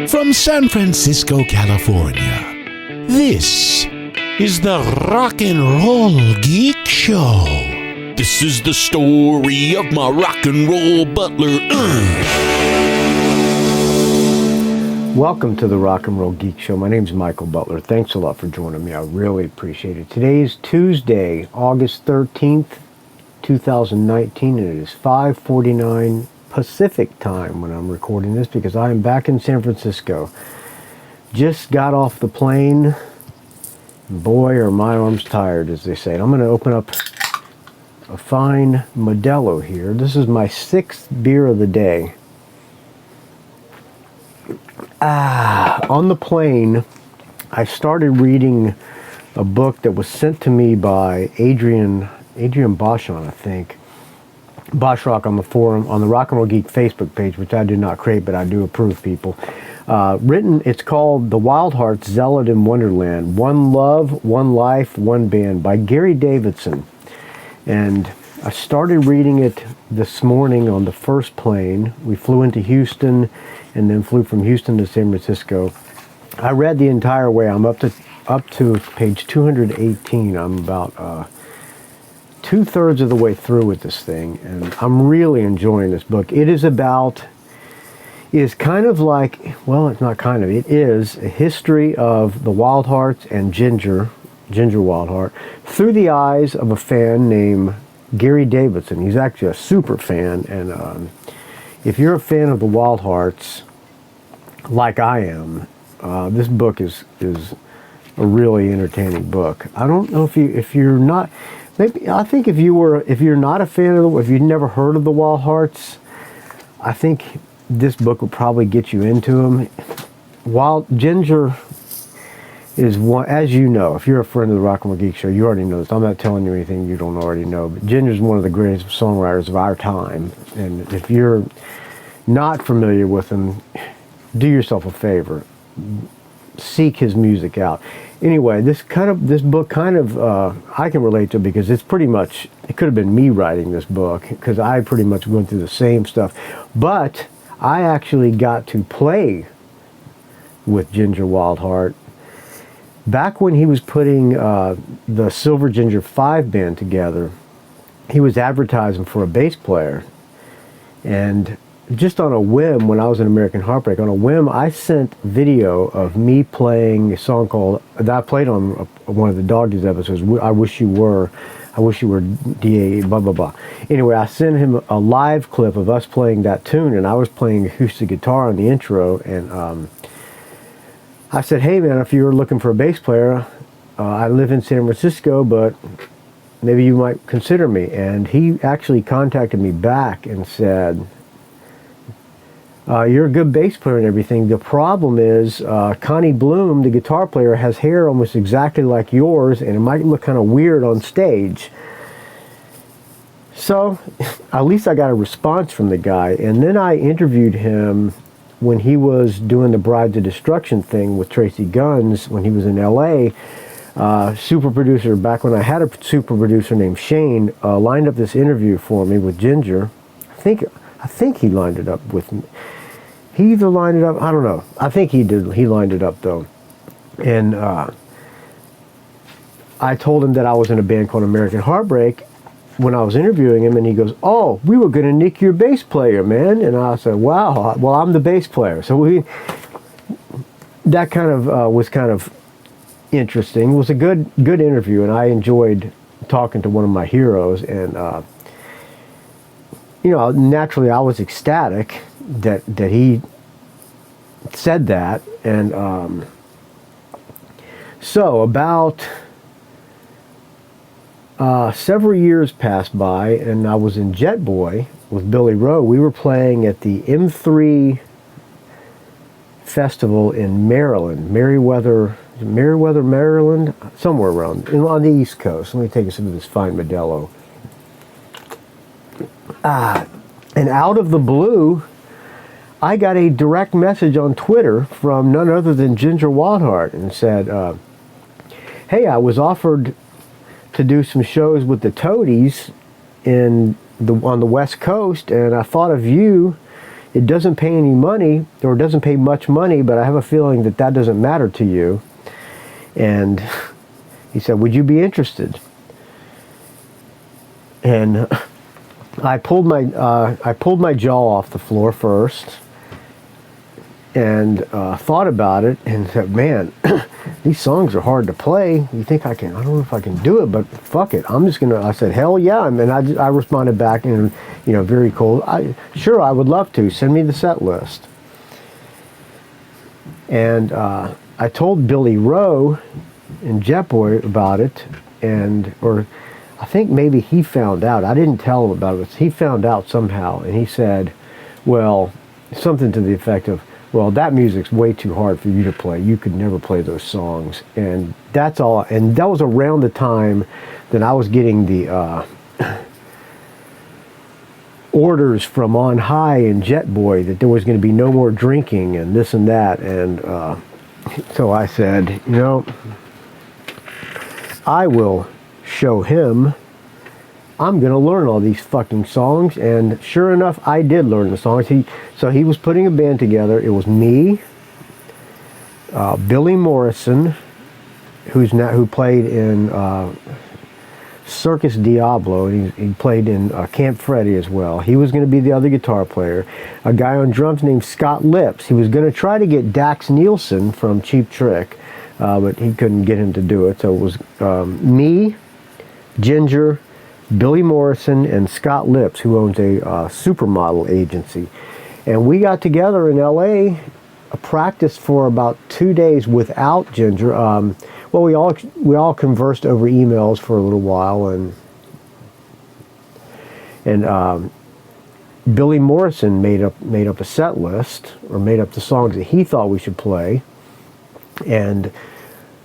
From San Francisco, California, this is the Rock and Roll Geek Show. This is the story of my rock and roll butler. Welcome to the Rock and Roll Geek Show. My name is Michael Butler. Thanks a lot for joining me. I really appreciate it. Today is Tuesday, August 13th, 2019, and it is 5:49 Pacific time when I'm recording this because I am back in San Francisco. Just got off the plane. Boy, are my arms tired, as they say. I'm going to open up a fine Modelo here. This is my 6th beer of the day. On the plane, I started reading a book that was sent to me by Adrian Boschon, I think. Boschrock on the forum, on the Rock and Roll Geek Facebook page, which I do not create, but I do approve, people. It's called The Wildhearts, Zealot in Wonderland, One Love, One Life, One Band by Gary Davidson. And I started reading it this morning on the first plane. We flew into Houston and then flew from Houston to San Francisco. I read the entire way. I'm up to page 218. I'm about 2/3 of the way through with this thing, and I'm really enjoying this book. It is kind of like, well, it's not kind of, it is a history of the Wildhearts and Ginger Wildheart through the eyes of a fan named Gary Davidson. He's actually a super fan, and if you're a fan of the Wildhearts, like I am, this book is a really entertaining book. I don't know if you're not. Maybe, I think if you're not a fan of if you've never heard of the Wildhearts, I think this book will probably get you into them. Ginger is one, as you know, if you're a friend of the Rock and Roll Geek Show, you already know this. I'm not telling you anything you don't already know, but Ginger's one of the greatest songwriters of our time. And if you're not familiar with him, do yourself a favor. Seek his music out. Anyway, this book I can relate to because it's pretty much, it could have been me writing this book because I pretty much went through the same stuff. But I actually got to play with Ginger Wildheart back when he was putting the Silver Ginger 5 band together. He was advertising for a bass player, and just on a whim, when I was in American Heartbreak, on a whim, I sent video of me playing a song that I played on one of the Dog Days episodes, I Wish You Were D.A. blah, blah, blah. Anyway, I sent him a live clip of us playing that tune, and I was playing acoustic guitar on the intro, and I said, hey man, if you're looking for a bass player, I live in San Francisco, but maybe you might consider me. And he actually contacted me back and said, you're a good bass player and everything. The problem is Connie Bloom, the guitar player, has hair almost exactly like yours, and it might look kind of weird on stage. So at least I got a response from the guy. And then I interviewed him when he was doing the Brides of Destruction thing with Tracy Guns when he was in L.A. Super producer, back when I had a super producer named Shane, lined up this interview for me with Ginger. I think he lined it up with me. He either lined it up, I don't know. I think he did. He lined it up though. And I told him that I was in a band called American Heartbreak when I was interviewing him, and he goes, oh, we were going to nick your bass player, man. And I said, wow, well, I'm the bass player. So that kind of was kind of interesting. It was a good interview, and I enjoyed talking to one of my heroes. And naturally, I was ecstatic that he said that. And so about several years passed by, and I was in Jet Boy with Billy Rowe. We were playing at the M3 Festival in Maryland, Merriweather, Maryland, somewhere around on the East Coast. Let me take a sip of this fine Modelo. And out of the blue, I got a direct message on Twitter from none other than Ginger Wildheart, and said, hey, I was offered to do some shows with the Toadies in on the West Coast, and I thought of you. It doesn't pay any money, or it doesn't pay much money, but I have a feeling that that doesn't matter to you. And he said, would you be interested? And I pulled my jaw off the floor first, and thought about it, and said, man, these songs are hard to play. You think I can? I don't know if I can do it, but fuck it. I'm just gonna. I said, hell yeah, and I responded back, and very cool. Sure, I would love to. Send me the set list. And I told Billy Rowe and Jetboy about it, or I think maybe he found out. I didn't tell him about it. He found out somehow, and he said, well, something to the effect of, well, that music's way too hard for you to play. You could never play those songs. And that's all. And that was around the time that I was getting the orders from on high in Jetboy that there was going to be no more drinking and this and that. And so I said, I will show him. I'm going to learn all these fucking songs. And sure enough, I did learn the songs. So he was putting a band together. It was me, Billy Morrison, who played in Circus Diablo, and he played in Camp Freddy as well. He was going to be the other guitar player. A guy on drums named Scott Lips. He was going to try to get Dax Nielsen from Cheap Trick, but he couldn't get him to do it. So it was me, Ginger, Billy Morrison, and Scott Lips, who owns a supermodel agency. And we got together in LA, practiced for about 2 days without Ginger. Well, we all conversed over emails for a little while, and Billy Morrison made up a set list, or made up the songs that he thought we should play. And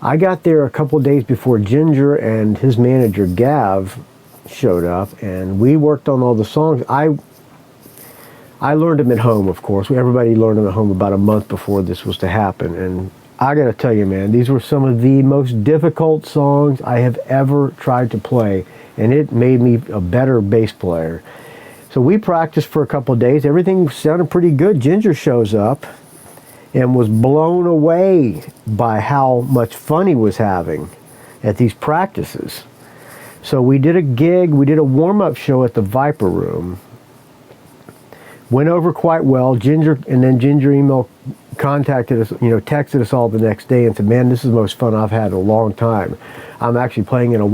I got there a couple of days before Ginger and his manager Gav showed up, and we worked on all the songs. I learned them at home, of course. Everybody learned them at home about a month before this was to happen. And I gotta tell you, man, these were some of the most difficult songs I have ever tried to play, and it made me a better bass player. So we practiced for a couple of days. Everything sounded pretty good. Ginger shows up and was blown away by how much fun he was having at these practices. So we did a gig, we did a warm-up show at the Viper Room. Went over quite well. Ginger contacted us, texted us all the next day and said, man, this is the most fun I've had in a long time. I'm actually playing in a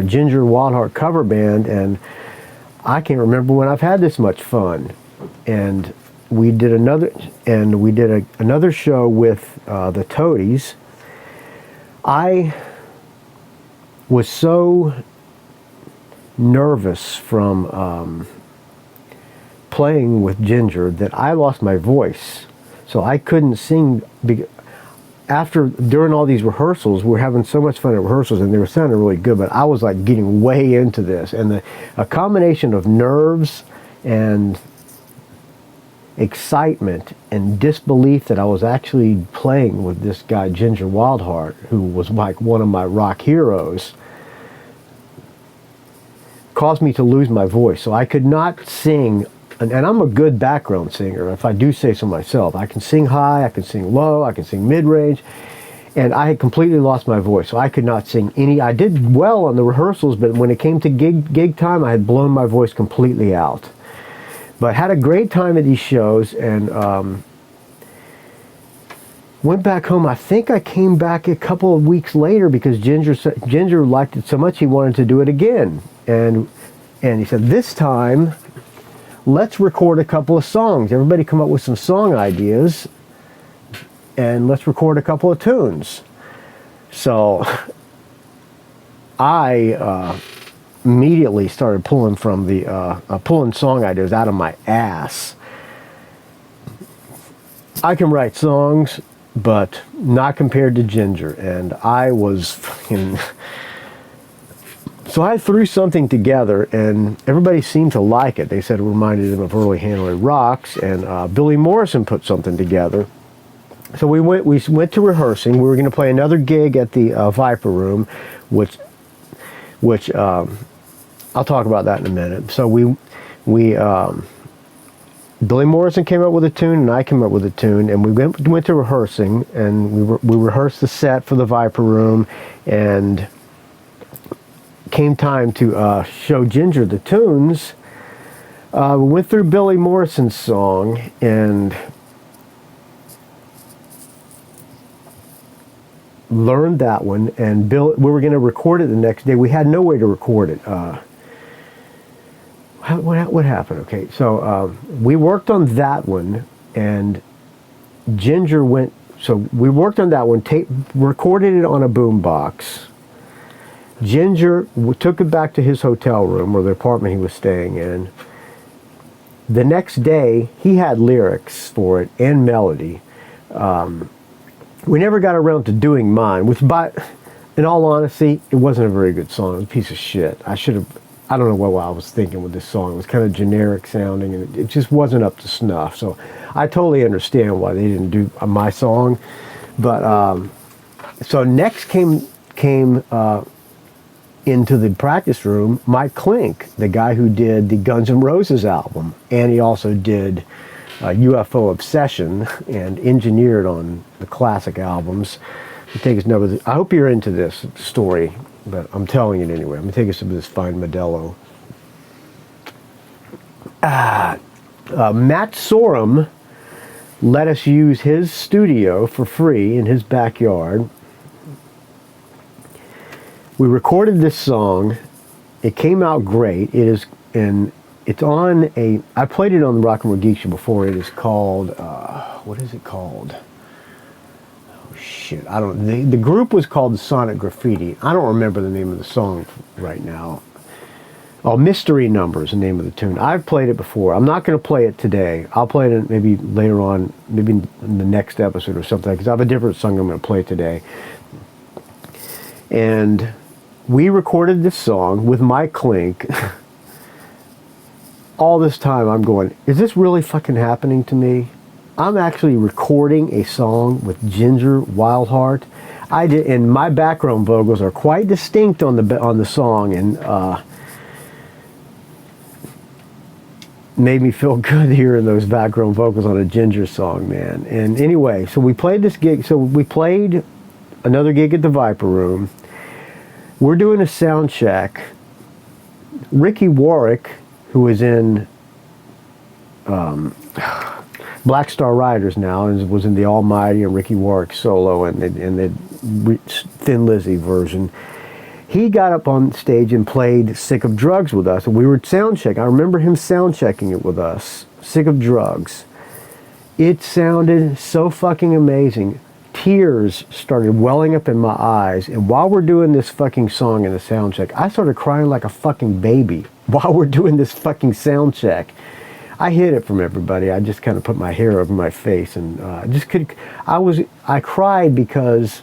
Ginger Wildheart cover band, and I can't remember when I've had this much fun. And we did another show with the Toadies. I was so nervous from playing with Ginger that I lost my voice. So I couldn't sing. During all these rehearsals, we were having so much fun at rehearsals, and they were sounding really good, but I was like getting way into this. And a combination of nerves and excitement and disbelief that I was actually playing with this guy, Ginger Wildheart, who was like one of my rock heroes, caused me to lose my voice. So I could not sing. And I'm a good background singer, if I do say so myself. I can sing high, I can sing low, I can sing mid-range, and I had completely lost my voice, so I could not sing any. I did well on the rehearsals, but when it came to gig time, I had blown my voice completely out. But had a great time at these shows, and went back home. I think I came back a couple of weeks later because Ginger liked it so much he wanted to do it again. And he said, this time, let's record a couple of songs. Everybody come up with some song ideas, and let's record a couple of tunes. So I immediately started pulling song ideas out of my ass. I can write songs, but not compared to Ginger, and I was fucking... So I threw something together, and everybody seemed to like it. They said it reminded them of early Hanoi Rocks, and Billy Morrison put something together. So we went to rehearsing. We were going to play another gig at the Viper Room, which I'll talk about that in a minute. So Billy Morrison came up with a tune, and I came up with a tune, and we went to rehearsing, and we rehearsed the set for the Viper Room, and came time to show Ginger the tunes. We went through Billy Morrison's song, and learned that one, and we were going to record it the next day. We had no way to record it. What happened? Okay, so we worked on that one, and Ginger went. So we worked on that one, recorded it on a boombox. Ginger took it back to his hotel room, or the apartment he was staying in. The next day, he had lyrics for it and melody. We never got around to doing mine, which, in all honesty, it wasn't a very good song. It was a piece of shit. I don't know what I was thinking with this song. It was kind of generic sounding, and it just wasn't up to snuff. So I totally understand why they didn't do my song. But so next came into the practice room Mike Klink, the guy who did the Guns N' Roses album, and he also did UFO Obsession and engineered on the classic albums. I hope you're into this story, but I'm telling it anyway. I'm going to take us to this fine Modelo. Matt Sorum let us use his studio for free in his backyard. We recorded this song. It came out great. It's on I played it on the Rock and Roll Geek Show before. It is called, what is it called? Shit, I don't. The group was called the Sonic Graffiti. I don't remember the name of the song right now. Oh, Mystery Number is the name of the tune. I've played it before. I'm not going to play it today. I'll play it maybe later on, maybe in the next episode or something, because I have a different song I'm going to play today. And we recorded this song with Mike Klink. All this time I'm going, is this really fucking happening to me? I'm actually recording a song with Ginger Wildheart. And my background vocals are quite distinct on the song, and made me feel good hearing those background vocals on a Ginger song, man. And anyway, so we played this gig. So we played another gig at the Viper Room. We're doing a sound check. Ricky Warwick, who is in Black Star Riders now, and was in the Almighty and Ricky Warwick solo and the Thin Lizzy version. He got up on stage and played Sick of Drugs with us, and we were sound checking. I remember him sound checking it with us, Sick of Drugs. It sounded so fucking amazing. Tears started welling up in my eyes, and while we're doing this fucking song in the sound check, I started crying like a fucking baby while we're doing this fucking sound check. I hid it from everybody. I just kind of put my hair over my face, and I cried because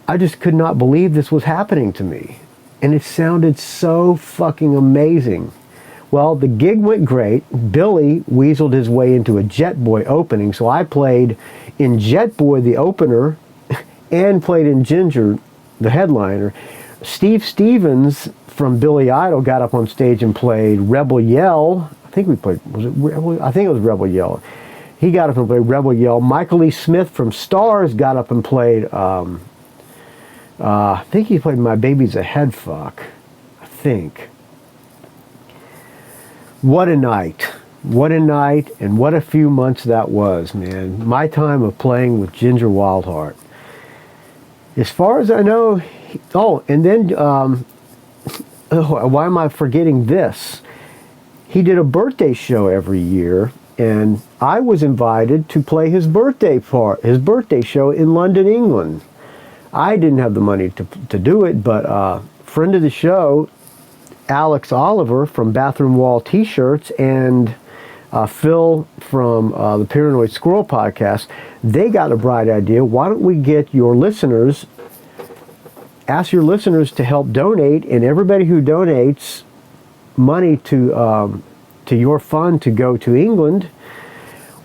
I just could not believe this was happening to me. And it sounded so fucking amazing. Well, the gig went great. Billy weaseled his way into a Jet Boy opening, so I played in Jet Boy, the opener, and played in Ginger, the headliner. Steve Stevens from Billy Idol got up on stage and played Rebel Yell. I think it was Rebel Yell. He got up and played Rebel Yell. Michael E. Smith from Stars got up and played, I think he played My Baby's a Head Fuck. I think. What a night. What a night, and what a few months that was, man. My time of playing with Ginger Wildheart. As far as I know, and then, why am I forgetting this? He did a birthday show every year, and I was invited to play his birthday show in London, England. I didn't have the money to do it, but friend of the show, Alex Oliver from Bathroom Wall T-shirts, and Phil from the Paranoid Squirrel podcast, they got a bright idea. Why don't we get your listeners, ask your listeners to help donate, and everybody who donates money to your fund to go to England,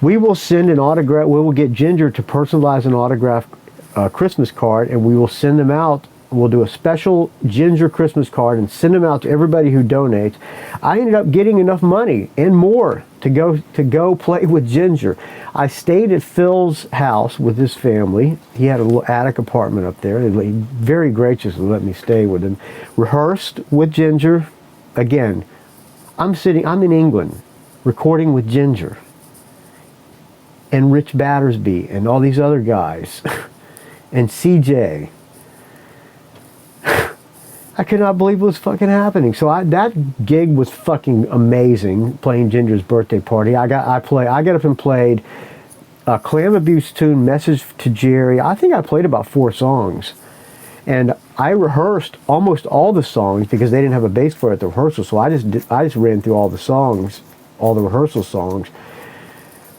we will send an autograph. We will get Ginger to personalize an autograph Christmas card, and we will send them out We'll do a special Ginger Christmas card and send them out to everybody who donates. I ended up getting enough money and more to go play with Ginger. I stayed at Phil's house with his family. He had a little attic apartment up there. They very graciously let me stay with him. Rehearsed with Ginger. Again, I'm in England recording with Ginger and Rich Battersby and all these other guys and CJ. I could not believe it was fucking happening. So that gig was fucking amazing, playing Ginger's birthday party. I got up and played a Clam Abuse tune, Message to Jerry. I think I played about 4 songs. And I rehearsed almost all the songs because they didn't have a bass player at the rehearsal. So I just ran through all the songs, all the rehearsal songs.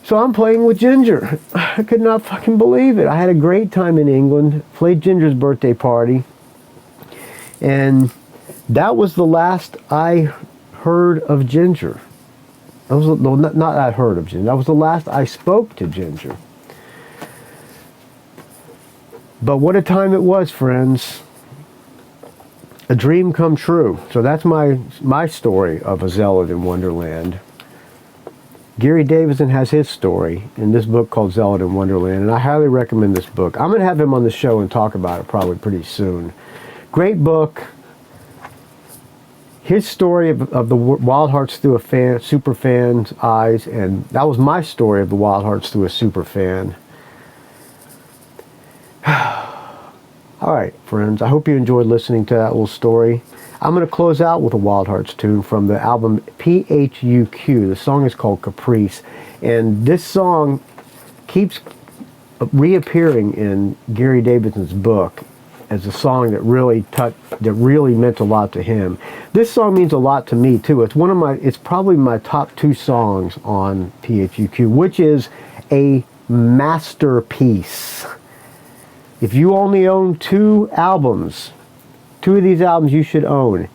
So I'm playing with Ginger. I could not fucking believe it. I had a great time in England, played Ginger's birthday party. And that was the last I heard of Ginger. That was not I heard of Ginger. That was the last I spoke to Ginger. But what a time it was, friends. A dream come true. So that's my story of a zealot in Wonderland. Gary Davidson has his story in this book called Zealot in Wonderland, and I highly recommend this book. I'm going to have him on the show and talk about it probably pretty soon. Great book. His story of the Wildhearts through a super fan's eyes, and that was my story of the Wildhearts through a super fan. All right, friends, I hope you enjoyed listening to that little story. I'm going to close out with a Wildhearts tune from the album PHUQ. The song is called Caprice, and this song keeps reappearing in Gary Davidson's book as a song that really meant a lot to him. This song means a lot to me too. It's probably my top 2 songs on PHUQ, which is a masterpiece. If you only own 2 albums, 2 of these albums you should own.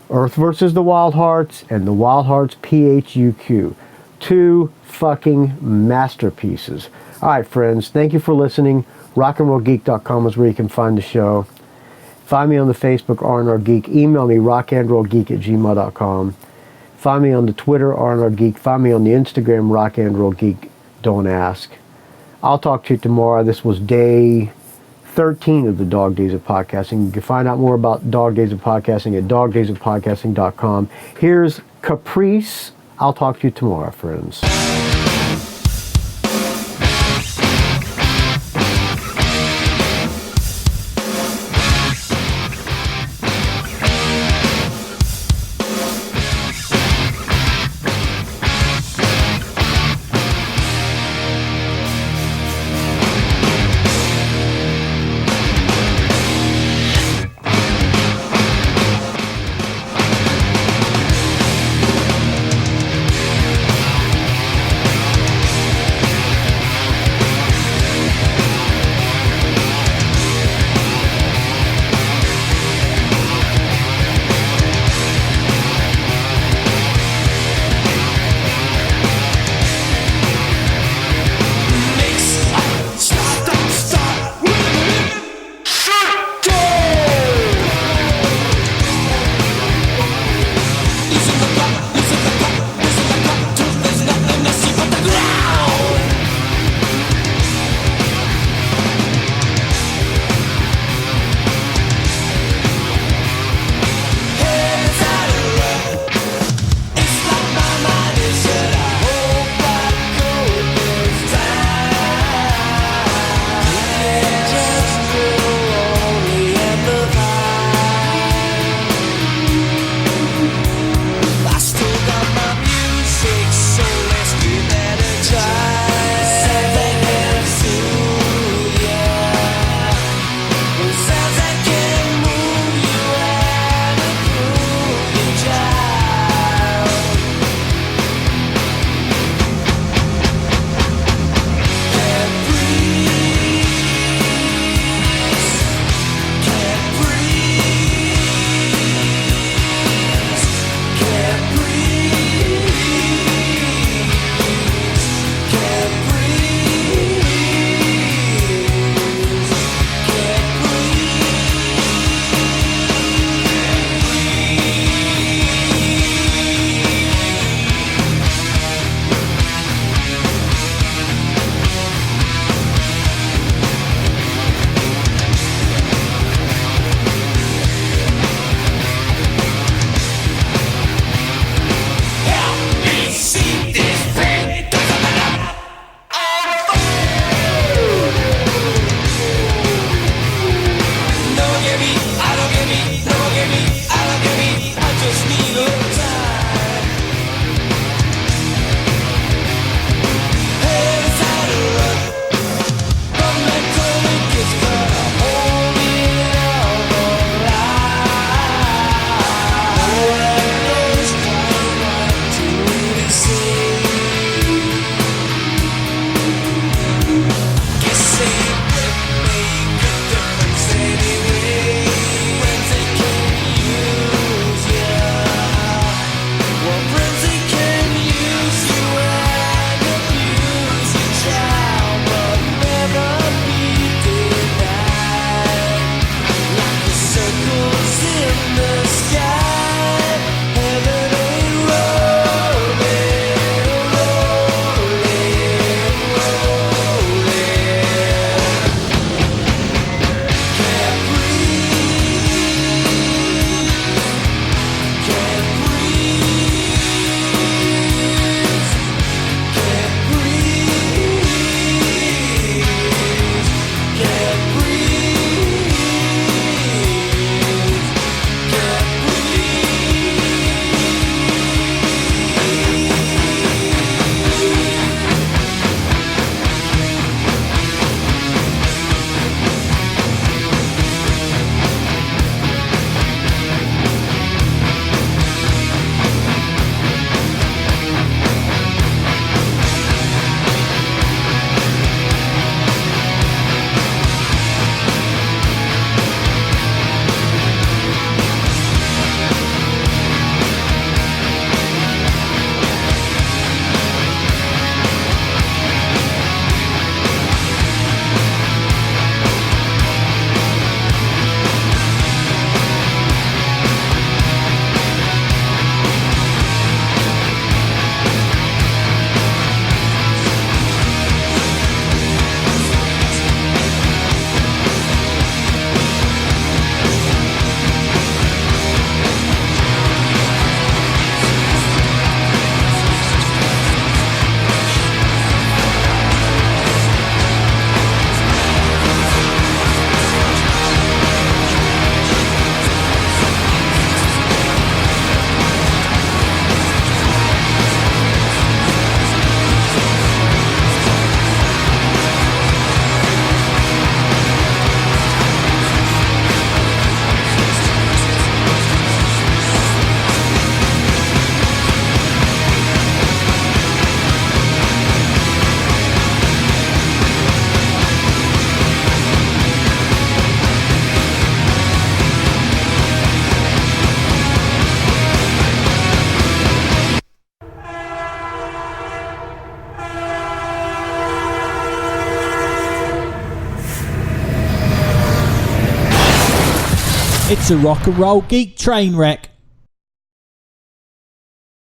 Earth vs. the Wildhearts and the Wildhearts PHUQ. 2 fucking masterpieces. All right, friends, thank you for listening. rockandrollgeek.com is where you can find the show. Find me on the Facebook, R&R Geek. Email me, rockandrollgeek@gmail.com. Find me on the Twitter, R&R Geek. Find me on the Instagram, rockandrollgeek. Don't ask. I'll talk to you tomorrow. This was day 13 of the Dog Days of Podcasting. You can find out more about Dog Days of Podcasting at dogdaysofpodcasting.com. Here's Caprice. I'll talk to you tomorrow, friends. It's a rock and roll geek train wreck.